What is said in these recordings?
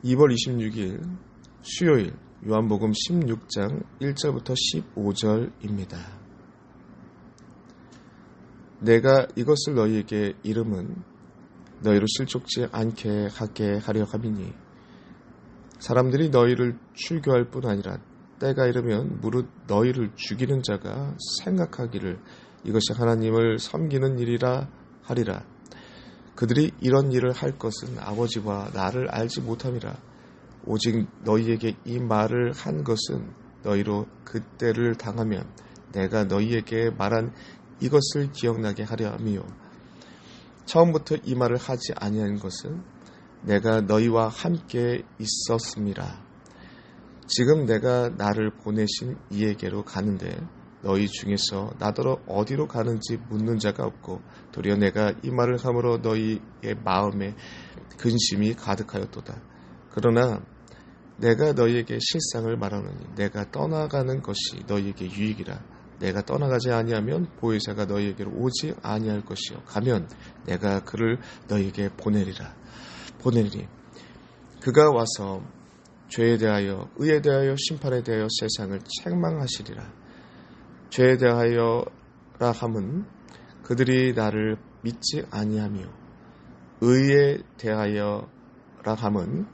2월 26일 수요일 요한복음 16장 1절부터 15절입니다. 내가 이것을 너희에게 이름은 너희로 실족지 않게 하게 하려 함이니 사람들이 너희를 출교할 뿐 아니라 때가 이르면 무릇 너희를 죽이는 자가 생각하기를 이것이 하나님을 섬기는 일이라 하리라. 그들이 이런 일을 할 것은 아버지와 나를 알지 못함이라. 오직 너희에게 이 말을 한 것은 너희로 그때를 당하면 내가 너희에게 말한 이것을 기억나게 하려 함이요. 처음부터 이 말을 하지 아니한 것은 내가 너희와 함께 있었음이라. 지금 내가 나를 보내신 이에게로 가는데 너희 중에서 나더러 어디로 가는지 묻는 자가 없고 도리어 내가 이 말을 함으로 너희의 마음에 근심이 가득하였도다. 그러나 내가 너희에게 실상을 말하노니 내가 떠나가는 것이 너희에게 유익이라. 내가 떠나가지 아니하면 보혜사가 너희에게로 오지 아니할 것이요 가면 내가 그를 너희에게 보내리니 그가 와서 죄에 대하여 의에 대하여 심판에 대하여 세상을 책망하시리라. 죄에 대하여라 함은 그들이 나를 믿지 아니하며 의에 대하여라 함은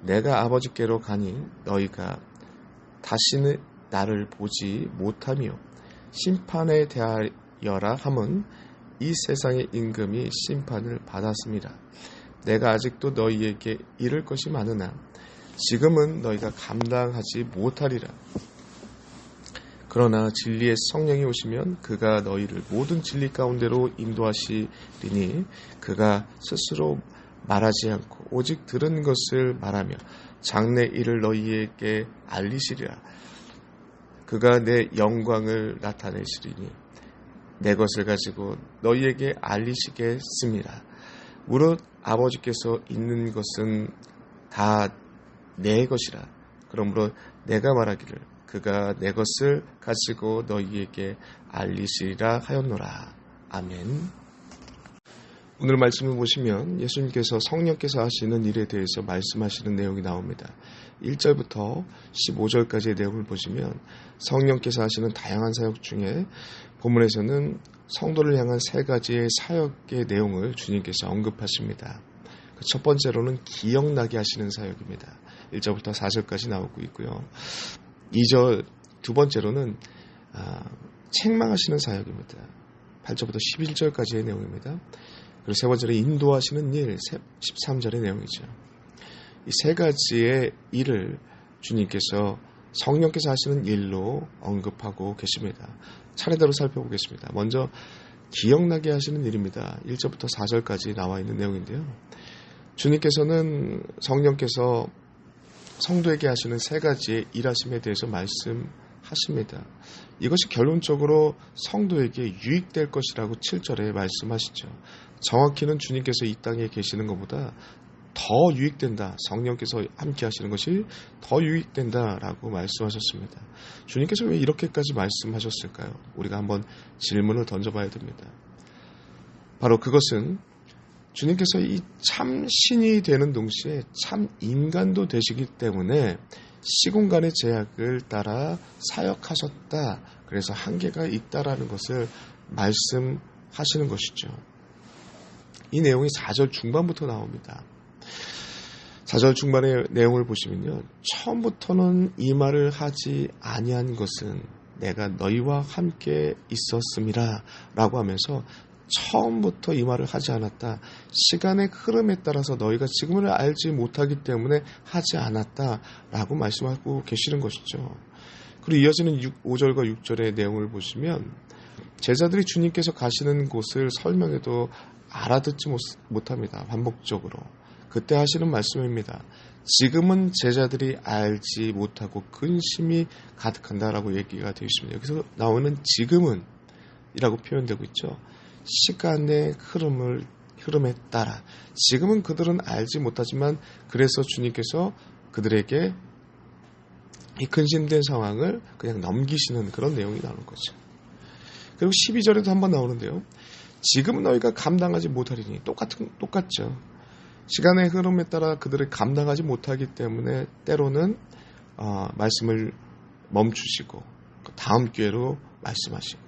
내가 아버지께로 가니 너희가 다시는 나를 보지 못하며 심판에 대하여라 함은 이 세상의 임금이 심판을 받았습니다. 내가 아직도 너희에게 이를 것이 많으나 지금은 너희가 감당하지 못하리라. 그러나 진리의 성령이 오시면 그가 너희를 모든 진리 가운데로 인도하시리니 그가 스스로 말하지 않고 오직 들은 것을 말하며 장래 일을 너희에게 알리시리라. 그가 내 영광을 나타내시리니 내 것을 가지고 너희에게 알리시겠습니다. 무릇 아버지께서 있는 것은 다 내 것이라. 그러므로 내가 말하기를 그가 내 것을 가지고 너희에게 알리시리라 하였노라. 아멘. 오늘 말씀을 보시면 예수님께서 성령께서 하시는 일에 대해서 말씀하시는 내용이 나옵니다. 1절부터 15절까지의 내용을 보시면 성령께서 하시는 다양한 사역 중에 본문에서는 성도를 향한 세 가지의 사역의 내용을 주님께서 언급하십니다. 첫 번째로는 기억나게 하시는 사역입니다. 1절부터 4절까지 나오고 있고요. 2절 두 번째로는 책망하시는 사역입니다. 8절부터 11절까지의 내용입니다. 그리고 세 번째로 인도하시는 일 13절의 내용이죠. 이 세 가지의 일을 주님께서 성령께서 하시는 일로 언급하고 계십니다. 차례대로 살펴보겠습니다. 먼저 기억나게 하시는 일입니다. 1절부터 4절까지 나와 있는 내용인데요. 주님께서는 성령께서 성도에게 하시는 세 가지의 일하심에 대해서 말씀하십니다. 이것이 결론적으로 성도에게 유익될 것이라고 7절에 말씀하시죠. 정확히는 주님께서 이 땅에 계시는 것보다 더 유익된다. 성령께서 함께 하시는 것이 더 유익된다라고 말씀하셨습니다. 주님께서 왜 이렇게까지 말씀하셨을까요? 우리가 한번 질문을 던져봐야 됩니다. 바로 그것은 주님께서 이 참 신이 되는 동시에 참 인간도 되시기 때문에 시공간의 제약을 따라 사역하셨다. 그래서 한계가 있다라는 것을 말씀하시는 것이죠. 이 내용이 4절 중반부터 나옵니다. 4절 중반의 내용을 보시면요. 처음부터는 이 말을 하지 아니한 것은 내가 너희와 함께 있었음이라 라고 하면서 처음부터 이 말을 하지 않았다. 시간의 흐름에 따라서 너희가 지금을 알지 못하기 때문에 하지 않았다 라고 말씀하고 계시는 것이죠. 그리고 이어지는 5절과 6절의 내용을 보시면 제자들이 주님께서 가시는 곳을 설명해도 알아듣지 못합니다. 반복적으로. 그때 하시는 말씀입니다. 지금은 제자들이 알지 못하고 근심이 가득한다라고 얘기가 되어 있습니다. 여기서 나오는 지금은 이라고 표현되고 있죠. 시간의 흐름에 따라 지금은 그들은 알지 못하지만 그래서 주님께서 그들에게 이 근심된 상황을 그냥 넘기시는 그런 내용이 나오는 거죠. 그리고 12절에도 한번 나오는데요. 지금은 너희가 감당하지 못하리니 똑같죠. 시간의 흐름에 따라 그들을 감당하지 못하기 때문에 때로는 말씀을 멈추시고 다음 기회로 말씀하시고,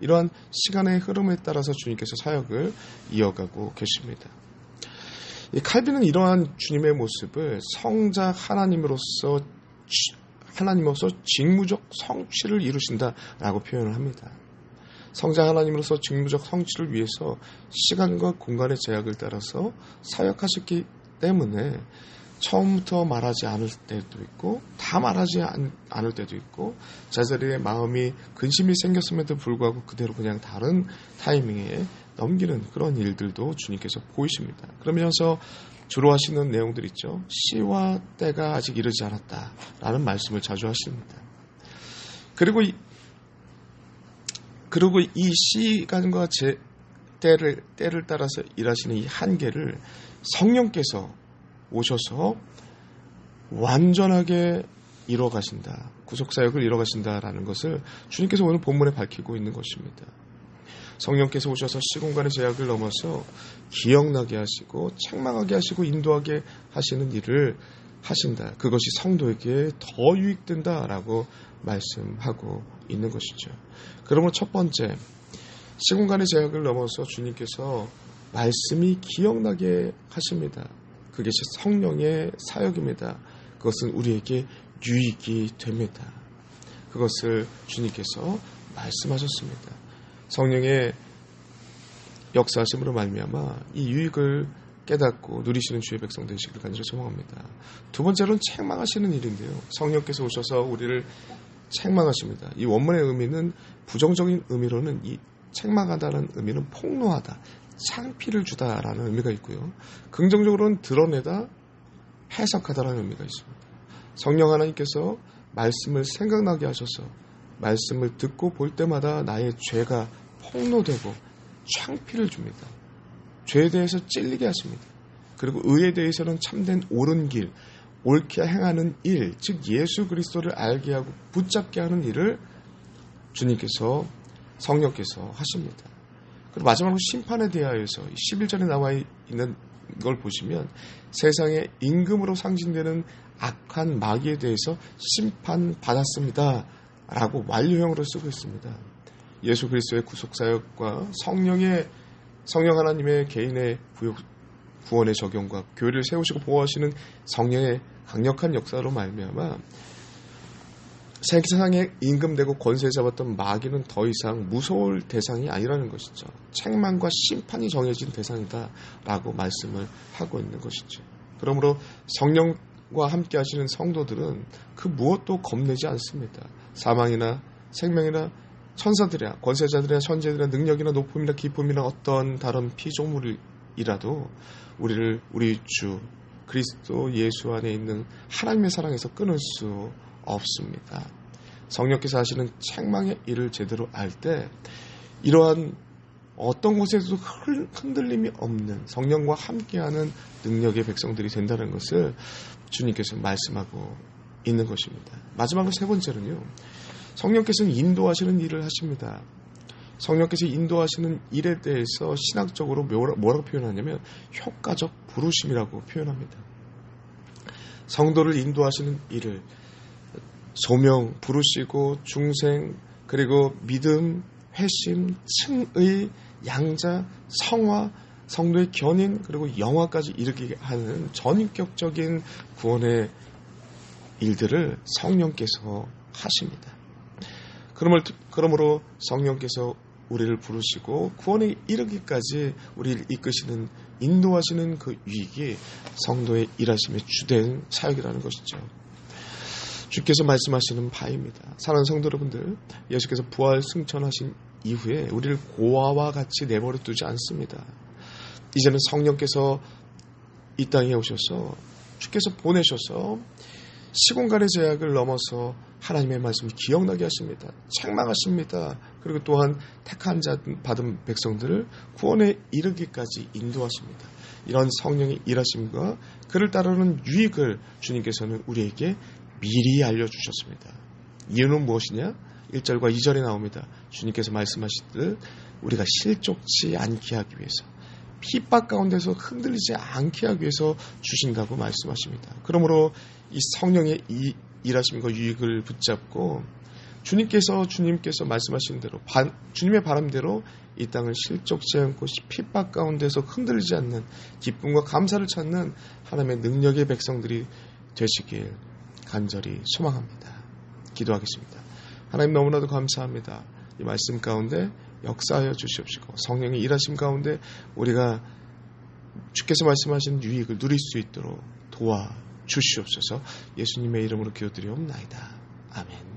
이러한 시간의 흐름에 따라서 주님께서 사역을 이어가고 계십니다. 이 칼빈은 이러한 주님의 모습을 성자 하나님으로서 직무적 성취를 이루신다라고 표현을 합니다. 성자 하나님으로서 직무적 성취를 위해서 시간과 공간의 제약을 따라서 사역하셨기 때문에 처음부터 말하지 않을 때도 있고 다 말하지 않을 때도 있고 제자리의 마음이 근심이 생겼음에도 불구하고 그대로 그냥 다른 타이밍에 넘기는 그런 일들도 주님께서 보이십니다. 그러면서 주로 하시는 내용들 있죠. 시와 때가 아직 이르지 않았다라는 말씀을 자주 하십니다. 그리고 이 시간과 때를 따라서 일하시는 이 한계를 성령께서 오셔서 완전하게 이뤄가신다. 구속사역을 이뤄가신다라는 것을 주님께서 오늘 본문에 밝히고 있는 것입니다. 성령께서 오셔서 시공간의 제약을 넘어서 기억나게 하시고 책망하게 하시고 인도하게 하시는 일을 하신다. 그것이 성도에게 더 유익된다라고 말씀하고 있는 것이죠. 그러므로 첫 번째, 시공간의 제약을 넘어서 주님께서 말씀이 기억나게 하십니다. 그게 성령의 사역입니다. 그것은 우리에게 유익이 됩니다. 그것을 주님께서 말씀하셨습니다. 성령의 역사하심으로 말미암아 이 유익을 깨닫고 누리시는 주의 백성 되시기를 간절히 소망합니다. 두 번째로는 책망하시는 일인데요. 성령께서 오셔서 우리를 책망하십니다. 이 원문의 의미는 부정적인 의미로는 이 책망하다는 의미는 폭로하다, 창피를 주다라는 의미가 있고요. 긍정적으로는 드러내다, 해석하다라는 의미가 있습니다. 성령 하나님께서 말씀을 생각나게 하셔서 말씀을 듣고 볼 때마다 나의 죄가 폭로되고 창피를 줍니다. 죄에 대해서 찔리게 하십니다. 그리고 의에 대해서는 참된 옳은 길, 옳게 행하는 일, 즉 예수 그리스도를 알게 하고 붙잡게 하는 일을 주님께서, 성령께서 하십니다. 그리고 마지막으로 심판에 대하여서 11절에 나와 있는 걸 보시면 세상의 임금으로 상징되는 악한 마귀에 대해서 심판받았습니다 라고 완료형으로 쓰고 있습니다. 예수 그리스도의 구속사역과 성령 하나님의 개인의 구원의 적용과 교회를 세우시고 보호하시는 성령의 강력한 역사로 말미암아 세상에 임금되고 권세 잡았던 마귀는 더 이상 무서울 대상이 아니라는 것이죠. 책망과 심판이 정해진 대상이다라고 말씀을 하고 있는 것이죠. 그러므로 성령과 함께 하시는 성도들은 그 무엇도 겁내지 않습니다. 사망이나 생명이나 천사들이나 권세자들이나 선지자들이나 능력이나 높음이나 기쁨이나 어떤 다른 피조물이라도 우리를 우리 주 그리스도 예수 안에 있는 하나님의 사랑에서 끊을 수 없습니다. 성령께서 하시는 책망의 일을 제대로 알 때 이러한 어떤 곳에서도 흔들림이 없는 성령과 함께하는 능력의 백성들이 된다는 것을 주님께서 말씀하고 있는 것입니다. 마지막으로 세 번째는요. 성령께서는 인도하시는 일을 하십니다. 성령께서 인도하시는 일에 대해서 신학적으로 뭐라고 표현하냐면 효과적 부르심이라고 표현합니다. 성도를 인도하시는 일을 소명, 부르시고 중생, 그리고 믿음, 회심, 칭의, 양자, 성화, 성도의 견인, 그리고 영화까지 이르게 하는 전인격적인 구원의 일들을 성령께서 하십니다. 그러므로 성령께서 우리를 부르시고 구원에 이르기까지 우리를 이끄시는, 인도하시는 그 유익이 성도의 일하심의 주된 사역이라는 것이죠. 주께서 말씀하시는 바입니다. 사랑하는 성도 여러분들, 예수께서 부활 승천하신 이후에 우리를 고아와 같이 내버려 두지 않습니다. 이제는 성령께서 이 땅에 오셔서 주께서 보내셔서 시공간의 제약을 넘어서 하나님의 말씀을 기억나게 하십니다. 책망하십니다. 그리고 또한 택한 자 받은 백성들을 구원에 이르기까지 인도하십니다. 이런 성령의 일하심과 그를 따르는 유익을 주님께서는 우리에게 미리 알려주셨습니다. 이유는 무엇이냐? 1절과 2절에 나옵니다. 주님께서 말씀하시듯 우리가 실족치 않게 하기 위해서, 핍박 가운데서 흔들리지 않게 하기 위해서 주신다고 말씀하십니다. 그러므로 이 성령의 일하심과 유익을 붙잡고 주님께서 말씀하신 대로 주님의 바람대로 이 땅을 실족지 않고 핍박 가운데서 흔들리지 않는 기쁨과 감사를 찾는 하나님의 능력의 백성들이 되시길 간절히 소망합니다. 기도하겠습니다. 하나님 너무나도 감사합니다. 이 말씀 가운데 역사하여 주시옵시고 성령의 일하심 가운데 우리가 주께서 말씀하신 유익을 누릴 수 있도록 도와 주시옵소서. 예수님의 이름으로 기도드리옵나이다. 아멘.